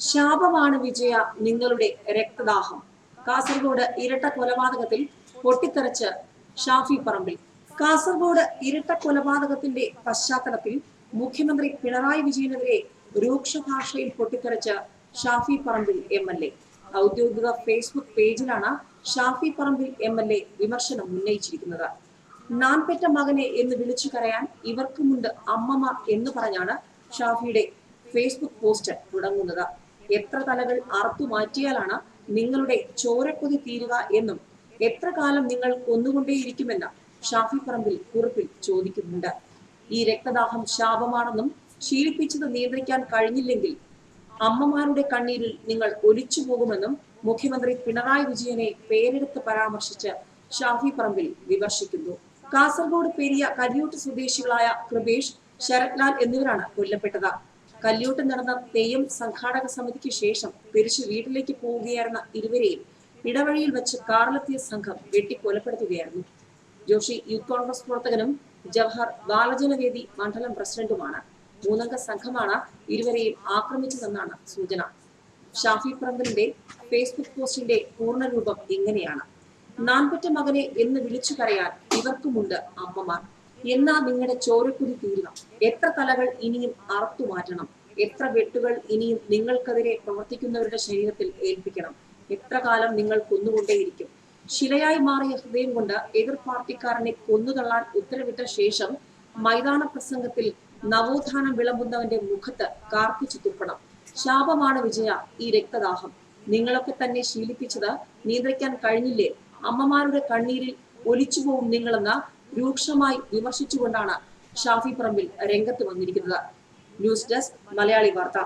ശാപമാണ് വിജയ നിങ്ങളുടെ രക്തദാഹം. കാസർഗോഡ് ഇരട്ട കൊലപാതകത്തിൽ പൊട്ടിത്തെറിച്ച് ഷാഫി പറമ്പിൽ. കാസർഗോഡ് ഇരട്ട കൊലപാതകത്തിന്റെ പശ്ചാത്തലത്തിൽ മുഖ്യമന്ത്രി പിണറായി വിജയനെതിരെ രൂക്ഷ ഭാഷയിൽ പൊട്ടിത്തെറിച്ച ഷാഫി പറമ്പിൽ എം.എൽ.എ. ഔദ്യോഗിക ഫേസ്ബുക്ക് പേജിലാണ് ഷാഫി പറമ്പിൽ എം.എൽ.എ. വിമർശനം ഉന്നയിച്ചിരിക്കുന്നത്. നാൻപെറ്റ മകനെ എന്ന് വിളിച്ചു കരയാൻ ഇവർക്കുമുണ്ട് അമ്മമാർ എന്ന് പറഞ്ഞാണ് ഷാഫിയുടെ ഫേസ്ബുക്ക് പോസ്റ്റ് തുടങ്ങുന്നത്. എത്ര തലകൾ അറുത്തു മാറ്റിയാലാണ് നിങ്ങളുടെ ചോരക്കൊതി തീരുക എന്നും എത്ര കാലം നിങ്ങൾ കൊന്നുകൊണ്ടേയിരിക്കുമെന്ന് ഷാഫി പറമ്പിൽ കുറിപ്പിൽ ചോദിക്കുന്നുണ്ട്. ഈ രക്തദാഹം ശാപമാണെന്നും ശീലിപ്പിച്ചത് നിയന്ത്രിക്കാൻ കഴിഞ്ഞില്ലെങ്കിൽ അമ്മമാരുടെ കണ്ണീരിൽ നിങ്ങൾ ഒലിച്ചു പോകുമെന്നും മുഖ്യമന്ത്രി പിണറായി വിജയനെ പേരെടുത്ത് പരാമർശിച്ച് ഷാഫി പറമ്പിൽ വിമർശിക്കുന്നു. കാസർഗോഡ് പെരിയ കല്യൂട്ട് സ്വദേശികളായ കൃപേഷ്, ശരത്ലാൽ എന്നിവരാണ് കൊല്ലപ്പെട്ടത്. കല്യൂട്ട് നടന്ന തെയ്യം സംഘാടക സമിതിക്ക് ശേഷം തിരിച്ചു വീട്ടിലേക്ക് പോവുകയായിരുന്ന ഇരുവരെയും ഇടവഴിയിൽ വെച്ച് കാറിലെത്തിയ സംഘം വെട്ടിക്കൊലപ്പെടുത്തുകയായിരുന്നു. ജോഷി യൂത്ത് കോൺഗ്രസ് പ്രവർത്തകനും ജവഹർ ബാലജനവേദി മണ്ഡലം പ്രസിഡന്റുമാണ്. 3 അംഗ സംഘമാണ് ഇരുവരെയും ആക്രമിച്ചതെന്നാണ് സൂചന. ഷാഫി പറമ്പിലിന്റെ ഫേസ്ബുക്ക് പോസ്റ്റിന്റെ പൂർണ്ണരൂപം ഇങ്ങനെയാണ്: നാൻപെറ്റ മകനെ എന്ന് വിളിച്ചു കരയാൻ ഇവർക്കുമുണ്ട് അമ്മമാർ. എന്നാ നിങ്ങളുടെ ചോരക്കുതി തീരുക? എത്ര തലകൾ ഇനിയും അറുത്തു മാറ്റണം? എത്ര വെട്ടുകൾ ഇനിയും നിങ്ങൾക്കെതിരെ പ്രവർത്തിക്കുന്നവരുടെ ശരീരത്തിൽ ഏൽപ്പിക്കണം? എത്ര കാലം നിങ്ങൾ കൊന്നുകൊണ്ടേയിരിക്കും? ശിലയായി മാറിയ ഹൃദയം കൊണ്ട് എതിർ പാർട്ടിക്കാരനെ കൊന്നുതള്ളാൻ ഉത്തരവിട്ട ശേഷം മൈതാന പ്രസംഗത്തിൽ നവോത്ഥാനം വിളമ്പുന്നവന്റെ മുഖത്ത് കാർപ്പിച്ചു തുപ്പണം. ശാപമാണ് വിജയ ഈ രക്തദാഹം. നിങ്ങളൊക്കെ തന്നെ ശീലിപ്പിച്ചത് നിയന്ത്രിക്കാൻ കഴിഞ്ഞില്ലേ? അമ്മമാരുടെ കണ്ണീരിൽ ഒലിച്ചുപോകും നിങ്ങളെന്ന് രൂക്ഷമായി വിമർശിച്ചുകൊണ്ടാണ് ഷാഫി പറമ്പിൽ രംഗത്ത് വന്നിരിക്കുന്നത്. ന്യൂസ് ഡെസ്ക് മലയാളി വാർത്ത.